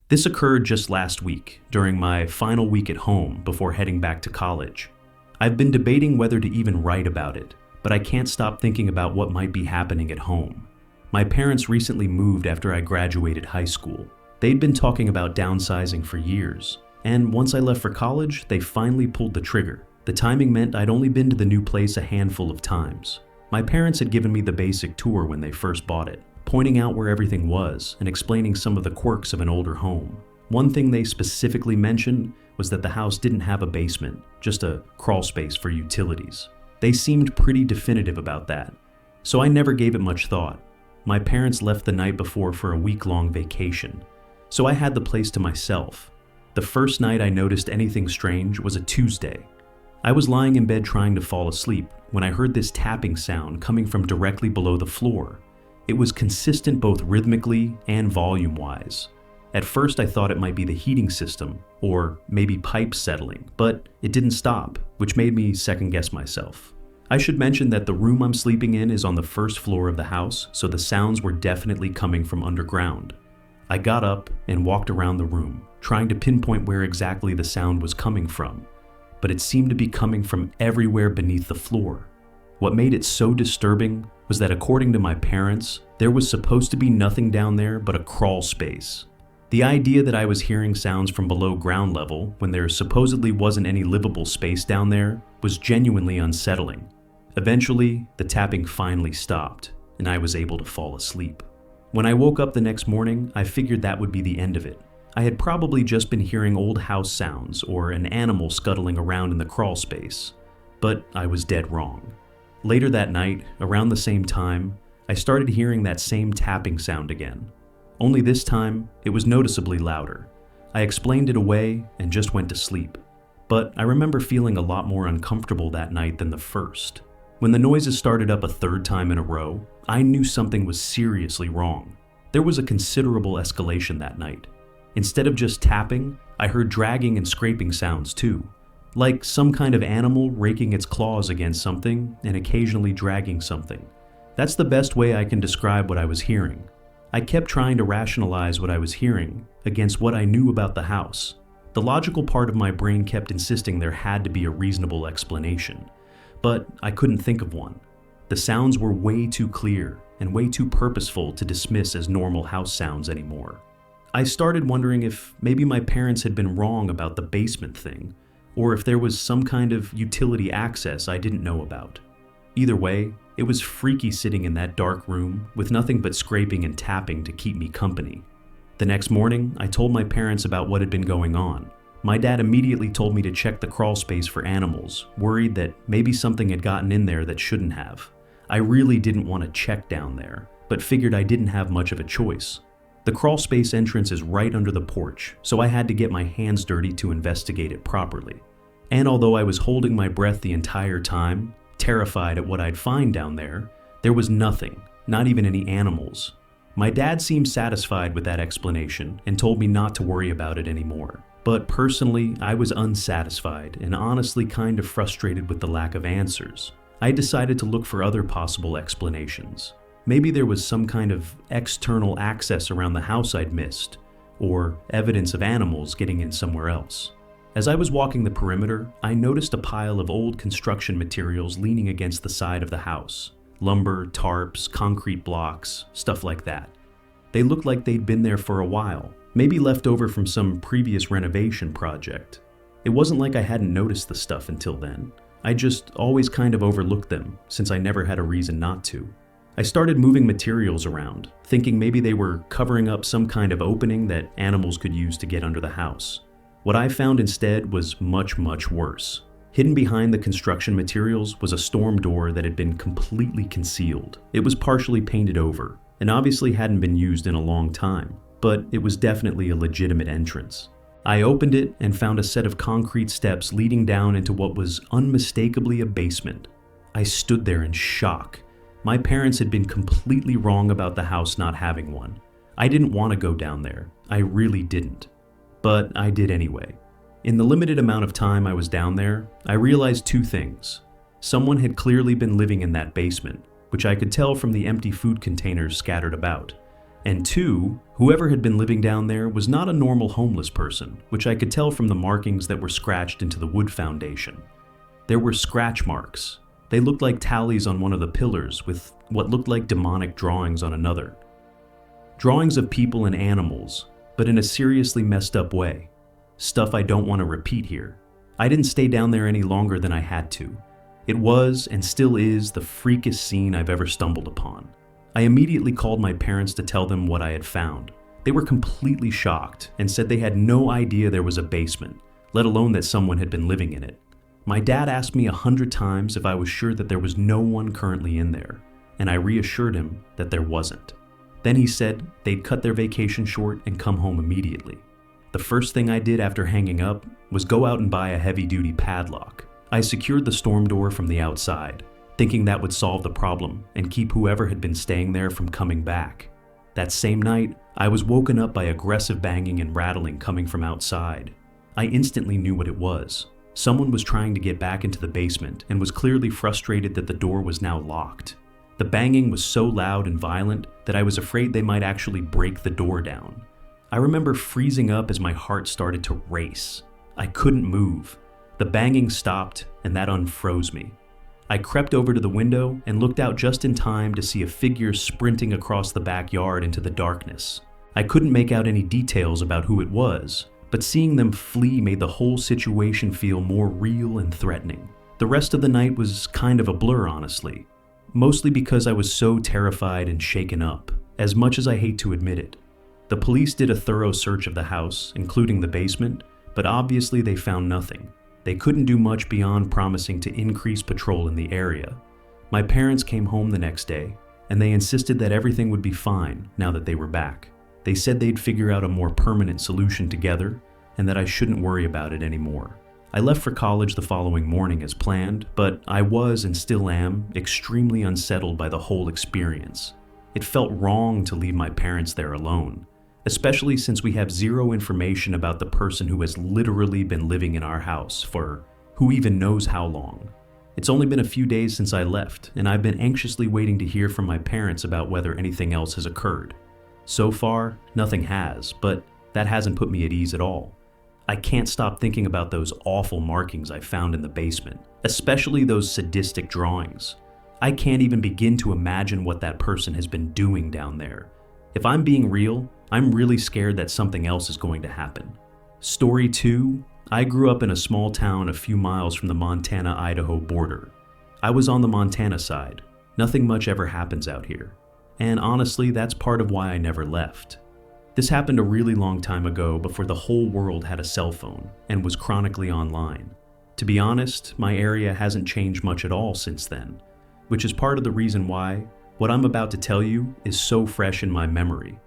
This occurred just last week, during my final week at home before heading back to college. I've been debating whether to even write about it, but I can't stop thinking about what might be happening at home. My parents recently moved after I graduated high school. They'd been talking about downsizing for years, and once I left for college, they finally pulled the trigger. The timing meant I'd only been to the new place a handful of times. My parents had given me the basic tour when they first bought it, pointing out where everything was and explaining some of the quirks of an older home. One thing they specifically mentioned was that the house didn't have a basement, just a crawl space for utilities. They seemed pretty definitive about that, so I never gave it much thought. My parents left the night before for a week-long vacation, so I had the place to myself. The first night I noticed anything strange was a Tuesday. I was lying in bed trying to fall asleep when I heard this tapping sound coming from directly below the floor. It was consistent both rhythmically and volume-wise. At first I thought it might be the heating system, or maybe pipes settling, but it didn't stop, which made me second-guess myself. I should mention that the room I'm sleeping in is on the first floor of the house, so the sounds were definitely coming from underground. I got up and walked around the room, trying to pinpoint where exactly the sound was coming from, but it seemed to be coming from everywhere beneath the floor. What made it so disturbing was that according to my parents, there was supposed to be nothing down there but a crawl space. The idea that I was hearing sounds from below ground level when there supposedly wasn't any livable space down there was genuinely unsettling. Eventually, the tapping finally stopped, and I was able to fall asleep. When I woke up the next morning, I figured that would be the end of it. I had probably just been hearing old house sounds or an animal scuttling around in the crawl space, but I was dead wrong. Later that night, around the same time, I started hearing that same tapping sound again. Only this time, it was noticeably louder. I explained it away and just went to sleep. But I remember feeling a lot more uncomfortable that night than the first. When the noises started up a third time in a row, I knew something was seriously wrong. There was a considerable escalation that night. Instead of just tapping, I heard dragging and scraping sounds too, like some kind of animal raking its claws against something and occasionally dragging something. That's the best way I can describe what I was hearing. I kept trying to rationalize what I was hearing against what I knew about the house. The logical part of my brain kept insisting there had to be a reasonable explanation, but I couldn't think of one. The sounds were way too clear and way too purposeful to dismiss as normal house sounds anymore. I started wondering if maybe my parents had been wrong about the basement thing, or if there was some kind of utility access I didn't know about. Either way, it was freaky sitting in that dark room with nothing but scraping and tapping to keep me company. The next morning, I told my parents about what had been going on. My dad immediately told me to check the crawl space for animals, worried that maybe something had gotten in there that shouldn't have. I really didn't want to check down there, but figured I didn't have much of a choice. The crawl space entrance is right under the porch, so I had to get my hands dirty to investigate it properly. And although I was holding my breath the entire time, terrified at what I'd find down there was nothing, not even any animals. My dad seemed satisfied with that explanation and told me not to worry about it anymore. But personally, I was unsatisfied and honestly kind of frustrated with the lack of answers. I decided to look for other possible explanations. Maybe there was some kind of external access around the house I'd missed, or evidence of animals getting in somewhere else. As I was walking the perimeter, I noticed a pile of old construction materials leaning against the side of the house. Lumber, tarps, concrete blocks, stuff like that. They looked like they'd been there for a while, maybe left over from some previous renovation project. It wasn't like I hadn't noticed the stuff until then. I just always kind of overlooked them, since I never had a reason not to. I started moving materials around, thinking maybe they were covering up some kind of opening that animals could use to get under the house. What I found instead was much, much worse. Hidden behind the construction materials was a storm door that had been completely concealed. It was partially painted over, and obviously hadn't been used in a long time, but it was definitely a legitimate entrance. I opened it and found a set of concrete steps leading down into what was unmistakably a basement. I stood there in shock. My parents had been completely wrong about the house not having one. I didn't want to go down there. I really didn't. But I did anyway. In the limited amount of time I was down there, I realized two things. Someone had clearly been living in that basement, which I could tell from the empty food containers scattered about. And 2, whoever had been living down there was not a normal homeless person, which I could tell from the markings that were scratched into the wood foundation. There were scratch marks. They looked like tallies on one of the pillars with what looked like demonic drawings on another. Drawings of people and animals, but in a seriously messed up way. Stuff I don't want to repeat here. I didn't stay down there any longer than I had to. It was, and still is, the freakiest scene I've ever stumbled upon. I immediately called my parents to tell them what I had found. They were completely shocked and said they had no idea there was a basement, let alone that someone had been living in it. My dad asked me 100 times if I was sure that there was no one currently in there, and I reassured him that there wasn't. Then he said they'd cut their vacation short and come home immediately. The first thing I did after hanging up was go out and buy a heavy-duty padlock. I secured the storm door from the outside, thinking that would solve the problem and keep whoever had been staying there from coming back. That same night, I was woken up by aggressive banging and rattling coming from outside. I instantly knew what it was. Someone was trying to get back into the basement and was clearly frustrated that the door was now locked. The banging was so loud and violent that I was afraid they might actually break the door down. I remember freezing up as my heart started to race. I couldn't move. The banging stopped, and that unfroze me. I crept over to the window and looked out just in time to see a figure sprinting across the backyard into the darkness. I couldn't make out any details about who it was, but seeing them flee made the whole situation feel more real and threatening. The rest of the night was kind of a blur, honestly, mostly because I was so terrified and shaken up, as much as I hate to admit it. The police did a thorough search of the house, including the basement, but obviously they found nothing. They couldn't do much beyond promising to increase patrol in the area. My parents came home the next day, and they insisted that everything would be fine now that they were back. They said they'd figure out a more permanent solution together, and that I shouldn't worry about it anymore. I left for college the following morning as planned, but I was and still am extremely unsettled by the whole experience. It felt wrong to leave my parents there alone, especially since we have zero information about the person who has literally been living in our house for who even knows how long. It's only been a few days since I left, and I've been anxiously waiting to hear from my parents about whether anything else has occurred. So far, nothing has, but that hasn't put me at ease at all. I can't stop thinking about those awful markings I found in the basement, especially those sadistic drawings. I can't even begin to imagine what that person has been doing down there. If I'm being real, I'm really scared that something else is going to happen. Story 2, I grew up in a small town a few miles from the Montana-Idaho border. I was on the Montana side. Nothing much ever happens out here. And honestly, that's part of why I never left. This happened a really long time ago before the whole world had a cell phone and was chronically online. To be honest, my area hasn't changed much at all since then, which is part of the reason why what I'm about to tell you is so fresh in my memory.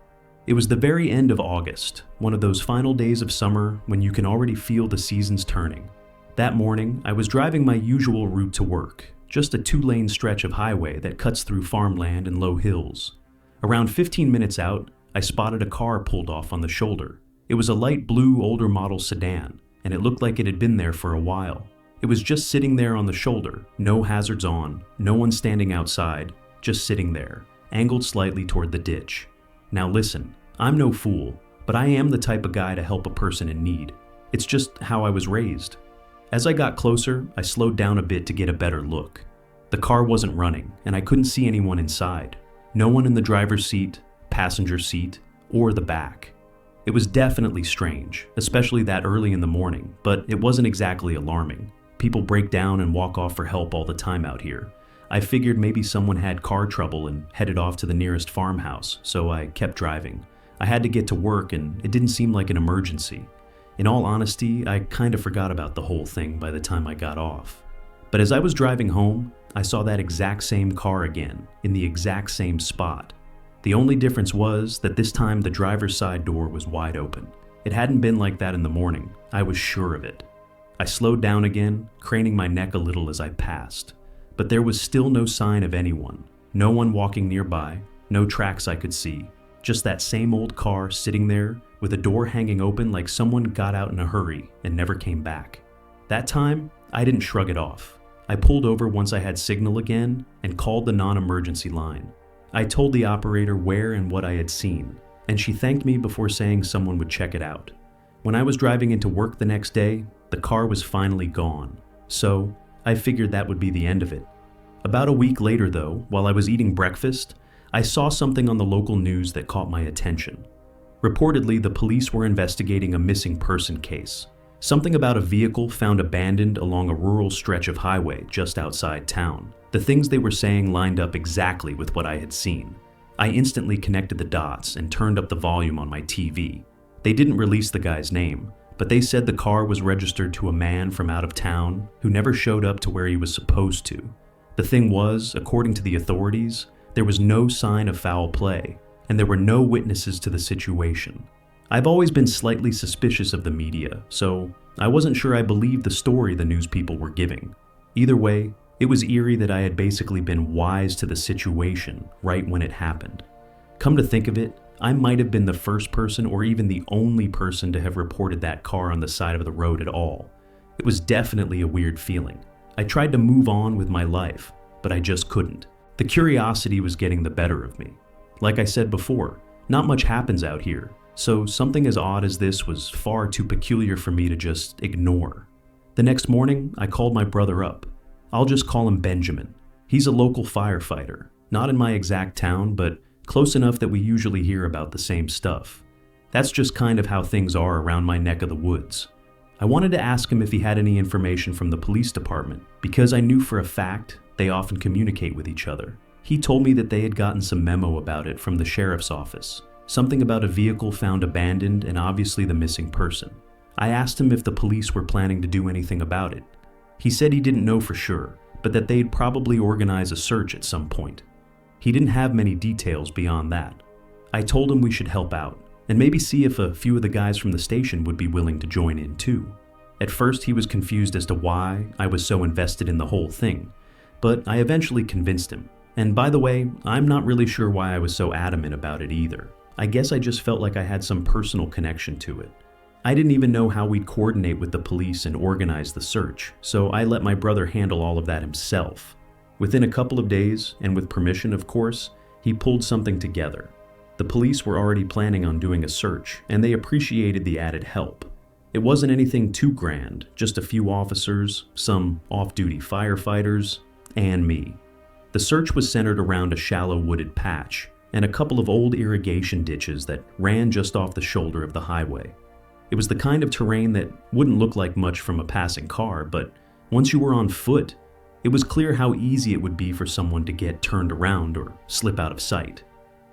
It was the very end of August, one of those final days of summer when you can already feel the seasons turning. That morning, I was driving my usual route to work, just a 2-lane stretch of highway that cuts through farmland and low hills. Around 15 minutes out, I spotted a car pulled off on the shoulder. It was a light blue older model sedan, and it looked like it had been there for a while. It was just sitting there on the shoulder, no hazards on, no one standing outside, just sitting there, angled slightly toward the ditch. Now listen, I'm no fool, but I am the type of guy to help a person in need. It's just how I was raised. As I got closer, I slowed down a bit to get a better look. The car wasn't running, and I couldn't see anyone inside. No one in the driver's seat, passenger seat, or the back. It was definitely strange, especially that early in the morning, but it wasn't exactly alarming. People break down and walk off for help all the time out here. I figured maybe someone had car trouble and headed off to the nearest farmhouse, so I kept driving. I had to get to work and it didn't seem like an emergency. In all honesty, I kind of forgot about the whole thing by the time I got off. But as I was driving home, I saw that exact same car again, in the exact same spot. The only difference was that this time the driver's side door was wide open. It hadn't been like that in the morning, I was sure of it. I slowed down again, craning my neck a little as I passed. But there was still no sign of anyone. No one walking nearby, no tracks I could see. Just that same old car sitting there with a door hanging open like someone got out in a hurry and never came back. That time, I didn't shrug it off. I pulled over once I had signal again and called the non-emergency line. I told the operator where and what I had seen, and she thanked me before saying someone would check it out. When I was driving into work the next day, the car was finally gone, so I figured that would be the end of it. About a week later though, while I was eating breakfast, I saw something on the local news that caught my attention. Reportedly, the police were investigating a missing person case. Something about a vehicle found abandoned along a rural stretch of highway just outside town. The things they were saying lined up exactly with what I had seen. I instantly connected the dots and turned up the volume on my TV. They didn't release the guy's name, but they said the car was registered to a man from out of town who never showed up to where he was supposed to. The thing was, according to the authorities, there was no sign of foul play, and there were no witnesses to the situation. I've always been slightly suspicious of the media, so I wasn't sure I believed the story the news people were giving. Either way, it was eerie that I had basically been wise to the situation right when it happened. Come to think of it, I might have been the first person or even the only person to have reported that car on the side of the road at all. It was definitely a weird feeling. I tried to move on with my life, but I just couldn't. The curiosity was getting the better of me. Like I said before, not much happens out here, so something as odd as this was far too peculiar for me to just ignore. The next morning, I called my brother up. I'll just call him Benjamin. He's a local firefighter, not in my exact town, but close enough that we usually hear about the same stuff. That's just kind of how things are around my neck of the woods. I wanted to ask him if he had any information from the police department, because I knew for a fact they often communicate with each other. He told me that they had gotten some memo about it from the sheriff's office, something about a vehicle found abandoned and obviously the missing person. I asked him if the police were planning to do anything about it. He said he didn't know for sure, but that they'd probably organize a search at some point. He didn't have many details beyond that. I told him we should help out, and maybe see if a few of the guys from the station would be willing to join in too. At first he was confused as to why I was so invested in the whole thing, but I eventually convinced him. And by the way, I'm not really sure why I was so adamant about it either. I guess I just felt like I had some personal connection to it. I didn't even know how we'd coordinate with the police and organize the search, so I let my brother handle all of that himself. Within a couple of days, and with permission of course, he pulled something together. The police were already planning on doing a search, and they appreciated the added help. It wasn't anything too grand, just a few officers, some off-duty firefighters, and me. The search was centered around a shallow wooded patch, and a couple of old irrigation ditches that ran just off the shoulder of the highway. It was the kind of terrain that wouldn't look like much from a passing car, but once you were on foot, it was clear how easy it would be for someone to get turned around or slip out of sight.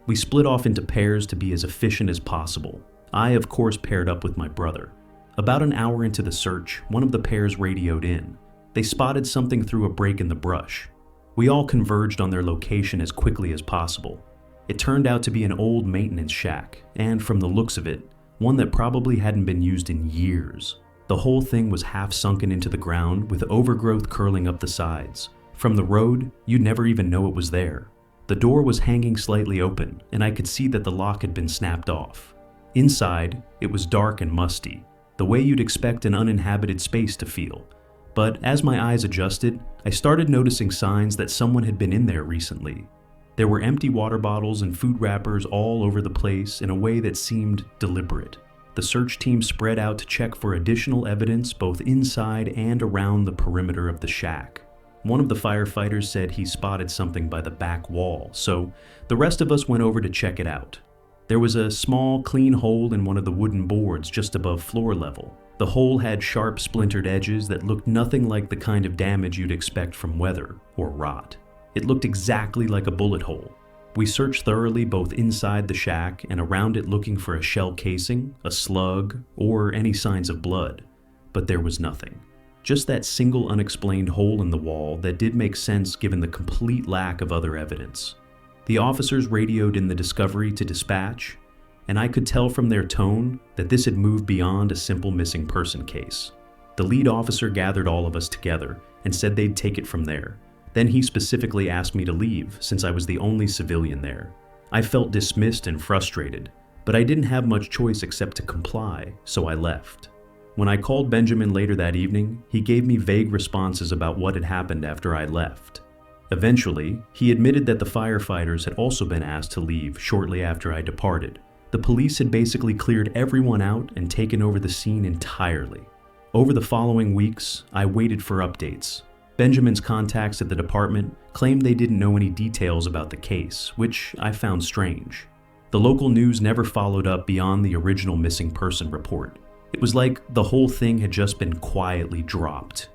We split off into pairs to be as efficient as possible. I, of course, paired up with my brother. About an hour into the search, one of the pairs radioed in. They spotted something through a break in the brush. We all converged on their location as quickly as possible. It turned out to be an old maintenance shack, and from the looks of it, one that probably hadn't been used in years. The whole thing was half sunken into the ground with overgrowth curling up the sides. From the road, you'd never even know it was there. The door was hanging slightly open, and I could see that the lock had been snapped off. Inside, it was dark and musty, the way you'd expect an uninhabited space to feel. But as my eyes adjusted, I started noticing signs that someone had been in there recently. There were empty water bottles and food wrappers all over the place in a way that seemed deliberate. The search team spread out to check for additional evidence both inside and around the perimeter of the shack. One of the firefighters said he spotted something by the back wall, so the rest of us went over to check it out. There was a small, clean hole in one of the wooden boards just above floor level. The hole had sharp, splintered edges that looked nothing like the kind of damage you'd expect from weather or rot. It looked exactly like a bullet hole. We searched thoroughly both inside the shack and around it looking for a shell casing, a slug, or any signs of blood, but there was nothing. Just that single unexplained hole in the wall that did make sense given the complete lack of other evidence. The officers radioed in the discovery to dispatch, and I could tell from their tone that this had moved beyond a simple missing person case. The lead officer gathered all of us together and said they'd take it from there. Then he specifically asked me to leave since I was the only civilian there. I felt dismissed and frustrated, but I didn't have much choice except to comply, so I left. When I called Benjamin later that evening, he gave me vague responses about what had happened after I left. Eventually, he admitted that the firefighters had also been asked to leave shortly after I departed. The police had basically cleared everyone out and taken over the scene entirely. Over the following weeks, I waited for updates. Benjamin's contacts at the department claimed they didn't know any details about the case, which I found strange. The local news never followed up beyond the original missing person report. It was like the whole thing had just been quietly dropped.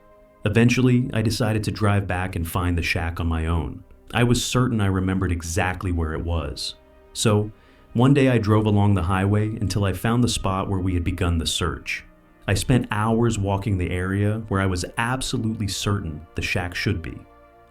Eventually, I decided to drive back and find the shack on my own. I was certain I remembered exactly where it was. So, one day I drove along the highway until I found the spot where we had begun the search. I spent hours walking the area where I was absolutely certain the shack should be.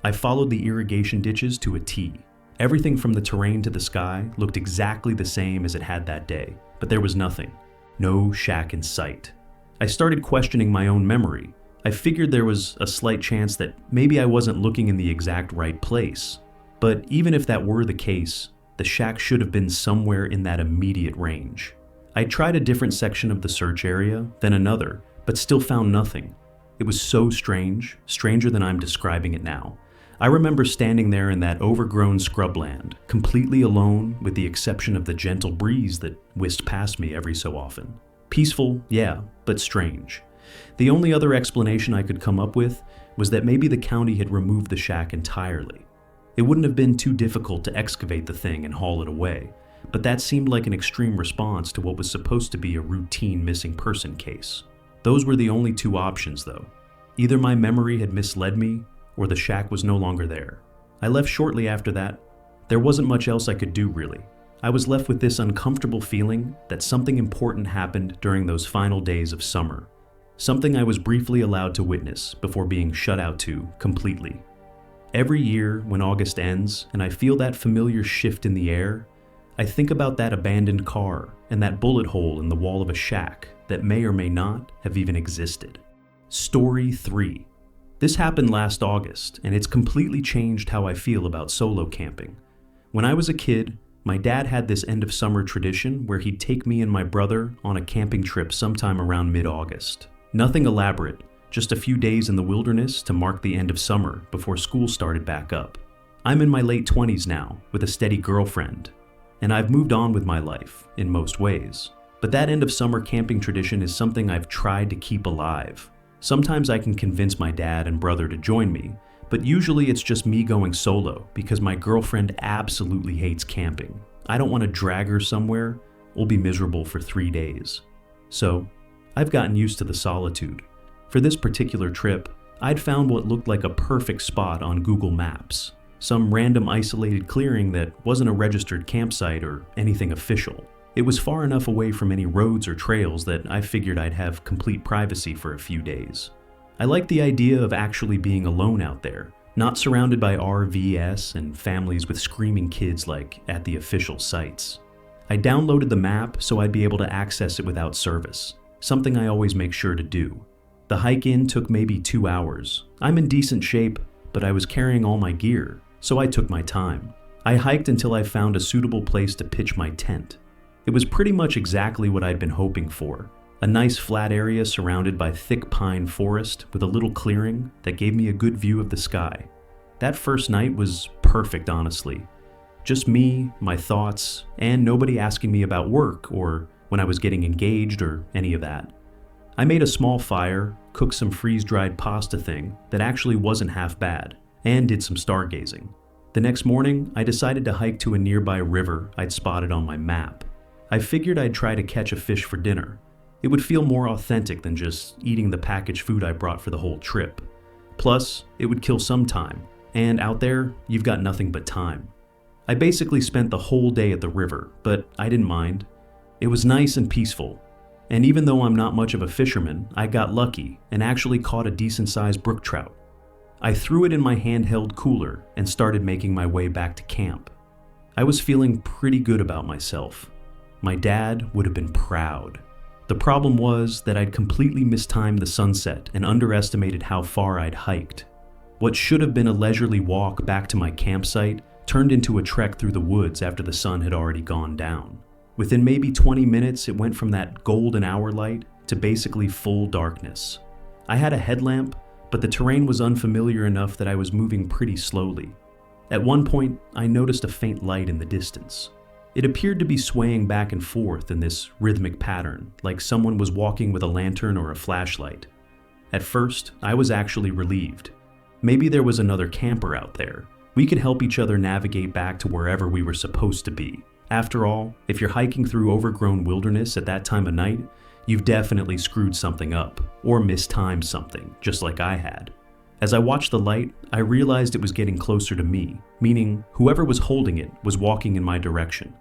I followed the irrigation ditches to a T. Everything from the terrain to the sky looked exactly the same as it had that day, but there was nothing. No shack in sight. I started questioning my own memory. I figured there was a slight chance that maybe I wasn't looking in the exact right place. But even if that were the case, the shack should have been somewhere in that immediate range. I tried a different section of the search area, then another, but still found nothing. It was so strange, stranger than I'm describing it now. I remember standing there in that overgrown scrubland, completely alone with the exception of the gentle breeze that whisked past me every so often. Peaceful, yeah, but strange. The only other explanation I could come up with was that maybe the county had removed the shack entirely. It wouldn't have been too difficult to excavate the thing and haul it away, but that seemed like an extreme response to what was supposed to be a routine missing person case. Those were the only two options, though. Either my memory had misled me, or the shack was no longer there. I left shortly after that. There wasn't much else I could do, really. I was left with this uncomfortable feeling that something important happened during those final days of summer. Something I was briefly allowed to witness before being shut out to completely. Every year, when August ends and I feel that familiar shift in the air, I think about that abandoned car and that bullet hole in the wall of a shack that may or may not have even existed. Story 3. This happened last August, and it's completely changed how I feel about solo camping. When I was a kid, my dad had this end of summer tradition where he'd take me and my brother on a camping trip sometime around mid-August. Nothing elaborate, just a few days in the wilderness to mark the end of summer before school started back up. I'm in my late 20s now, with a steady girlfriend, and I've moved on with my life, in most ways. But that end of summer camping tradition is something I've tried to keep alive. Sometimes I can convince my dad and brother to join me, but usually it's just me going solo because my girlfriend absolutely hates camping. I don't want to drag her somewhere. We'll be miserable for 3 days. So, I've gotten used to the solitude. For this particular trip, I'd found what looked like a perfect spot on Google Maps. Some random isolated clearing that wasn't a registered campsite or anything official. It was far enough away from any roads or trails that I figured I'd have complete privacy for a few days. I liked the idea of actually being alone out there, not surrounded by RVs and families with screaming kids like at the official sites. I downloaded the map so I'd be able to access it without service, something I always make sure to do. The hike in took maybe 2 hours. I'm in decent shape, but I was carrying all my gear, so I took my time. I hiked until I found a suitable place to pitch my tent. It was pretty much exactly what I'd been hoping for. A nice flat area surrounded by thick pine forest with a little clearing that gave me a good view of the sky. That first night was perfect, honestly. Just me, my thoughts, and nobody asking me about work or when I was getting engaged or any of that. I made a small fire, cooked some freeze-dried pasta thing that actually wasn't half bad, and did some stargazing. The next morning, I decided to hike to a nearby river I'd spotted on my map. I figured I'd try to catch a fish for dinner. It would feel more authentic than just eating the packaged food I brought for the whole trip. Plus, it would kill some time, and out there, you've got nothing but time. I basically spent the whole day at the river, but I didn't mind. It was nice and peaceful, and even though I'm not much of a fisherman, I got lucky and actually caught a decent-sized brook trout. I threw it in my handheld cooler and started making my way back to camp. I was feeling pretty good about myself. My dad would have been proud. The problem was that I'd completely mistimed the sunset and underestimated how far I'd hiked. What should have been a leisurely walk back to my campsite turned into a trek through the woods after the sun had already gone down. Within maybe 20 minutes, it went from that golden hour light to basically full darkness. I had a headlamp, but the terrain was unfamiliar enough that I was moving pretty slowly. At one point, I noticed a faint light in the distance. It appeared to be swaying back and forth in this rhythmic pattern, like someone was walking with a lantern or a flashlight. At first, I was actually relieved. Maybe there was another camper out there. We could help each other navigate back to wherever we were supposed to be. After all, if you're hiking through overgrown wilderness at that time of night, you've definitely screwed something up, or mistimed something, just like I had. As I watched the light, I realized it was getting closer to me, meaning whoever was holding it was walking in my direction.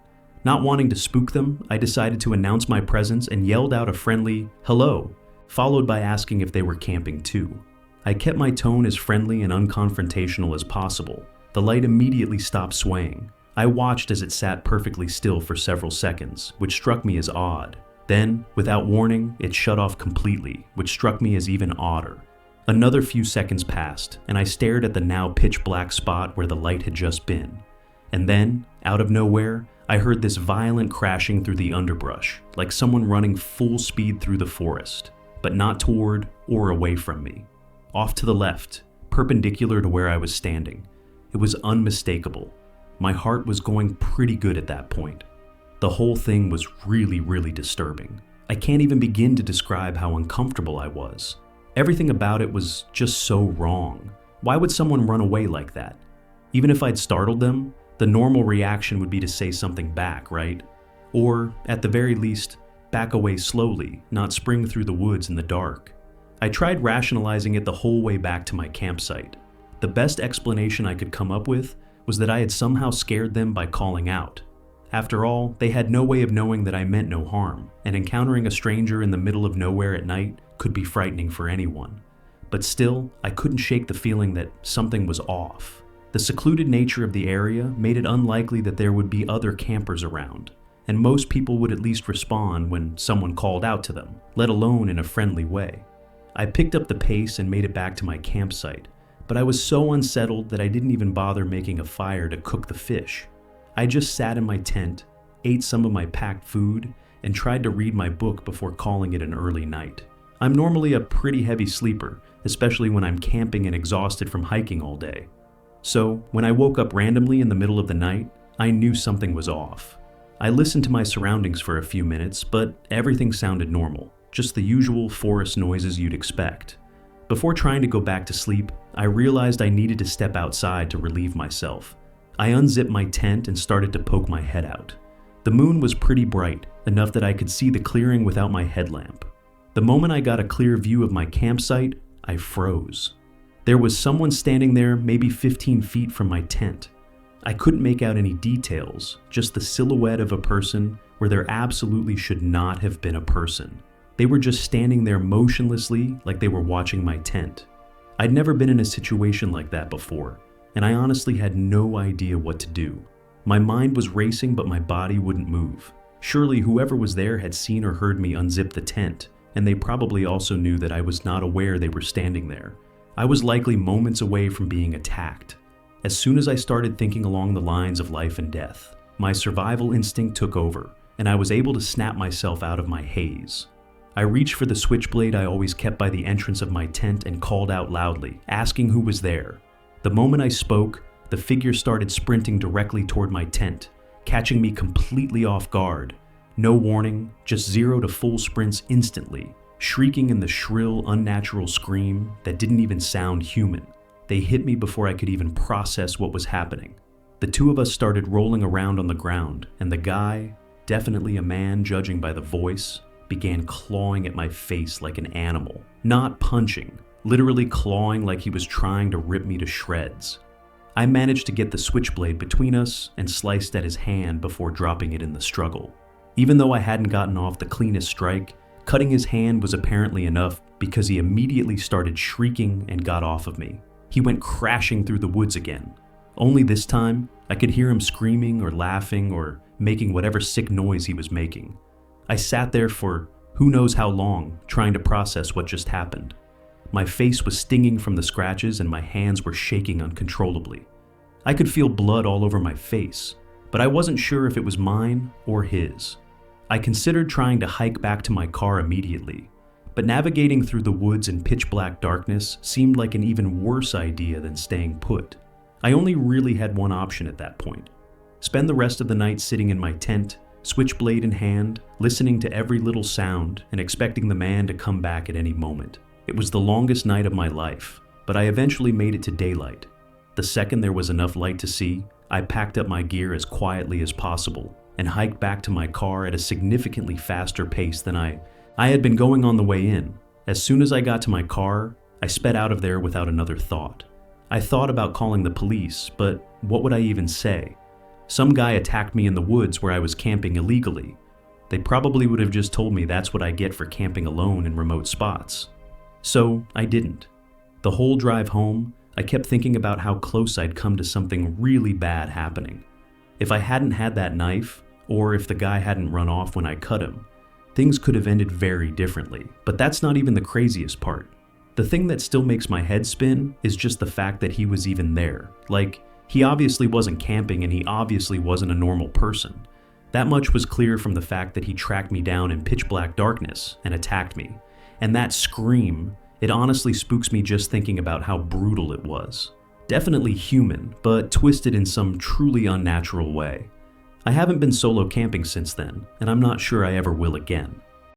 Not wanting to spook them, I decided to announce my presence and yelled out a friendly, "Hello," followed by asking if they were camping too. I kept my tone as friendly and unconfrontational as possible. The light immediately stopped swaying. I watched as it sat perfectly still for several seconds, which struck me as odd. Then, without warning, it shut off completely, which struck me as even odder. Another few seconds passed, and I stared at the now pitch-black spot where the light had just been. And then, out of nowhere, I heard this violent crashing through the underbrush, like someone running full speed through the forest, but not toward or away from me. Off to the left, perpendicular to where I was standing. It was unmistakable. My heart was going pretty good at that point. The whole thing was really disturbing. I can't even begin to describe how uncomfortable I was. Everything about it was just so wrong. Why would someone run away like that? Even if I'd startled them, the normal reaction would be to say something back, right? Or, at the very least, back away slowly, not spring through the woods in the dark. I tried rationalizing it the whole way back to my campsite. The best explanation I could come up with was that I had somehow scared them by calling out. After all, they had no way of knowing that I meant no harm, and encountering a stranger in the middle of nowhere at night could be frightening for anyone. But still, I couldn't shake the feeling that something was off. The secluded nature of the area made it unlikely that there would be other campers around, and most people would at least respond when someone called out to them, let alone in a friendly way. I picked up the pace and made it back to my campsite, but I was so unsettled that I didn't even bother making a fire to cook the fish. I just sat in my tent, ate some of my packed food, and tried to read my book before calling it an early night. I'm normally a pretty heavy sleeper, especially when I'm camping and exhausted from hiking all day. So, when I woke up randomly in the middle of the night, I knew something was off. I listened to my surroundings for a few minutes, but everything sounded normal, just the usual forest noises you'd expect. Before trying to go back to sleep, I realized I needed to step outside to relieve myself. I unzipped my tent and started to poke my head out. The moon was pretty bright, enough that I could see the clearing without my headlamp. The moment I got a clear view of my campsite, I froze. There was someone standing there maybe 15 feet from my tent. I couldn't make out any details, just the silhouette of a person where there absolutely should not have been a person. They were just standing there motionlessly like they were watching my tent. I'd never been in a situation like that before, and I honestly had no idea what to do. My mind was racing, but my body wouldn't move. Surely whoever was there had seen or heard me unzip the tent, and they probably also knew that I was not aware they were standing there. I was likely moments away from being attacked. As soon as I started thinking along the lines of life and death, my survival instinct took over, and I was able to snap myself out of my haze. I reached for the switchblade I always kept by the entrance of my tent and called out loudly, asking who was there. The moment I spoke, the figure started sprinting directly toward my tent, catching me completely off guard. No warning, just 0 to full sprints instantly, shrieking in the shrill, unnatural scream that didn't even sound human. They hit me before I could even process what was happening. The two of us started rolling around on the ground, and the guy, definitely a man judging by the voice, began clawing at my face like an animal. Not punching, literally clawing like he was trying to rip me to shreds. I managed to get the switchblade between us and sliced at his hand before dropping it in the struggle. Even though I hadn't gotten off the cleanest strike, cutting his hand was apparently enough because he immediately started shrieking and got off of me. He went crashing through the woods again. Only this time, I could hear him screaming or laughing or making whatever sick noise he was making. I sat there for who knows how long, trying to process what just happened. My face was stinging from the scratches and my hands were shaking uncontrollably. I could feel blood all over my face, but I wasn't sure if it was mine or his. I considered trying to hike back to my car immediately, But navigating through the woods in pitch black darkness seemed like an even worse idea than staying put. I only really had one option at that point. Spend the rest of the night sitting in my tent, switchblade in hand, listening to every little sound and expecting the man to come back at any moment. It was the longest night of my life, but I eventually made it to daylight. The second there was enough light to see, I packed up my gear as quietly as possible and hiked back to my car at a significantly faster pace than I had been going on the way in. As soon as I got to my car, I sped out of there without another thought. I thought about calling the police, but what would I even say? Some guy attacked me in the woods where I was camping illegally. They probably would have just told me that's what I get for camping alone in remote spots. So I didn't. The whole drive home, I kept thinking about how close I'd come to something really bad happening. If I hadn't had that knife, or if the guy hadn't run off when I cut him, things could have ended very differently. But that's not even the craziest part. The thing that still makes my head spin is just the fact that he was even there. Like, he obviously wasn't camping and he obviously wasn't a normal person. That much was clear from the fact that he tracked me down in pitch black darkness and attacked me. And that scream, it honestly spooks me just thinking about how brutal it was. Definitely human, but twisted in some truly unnatural way. I haven't been solo camping since then, and I'm not sure I ever will again.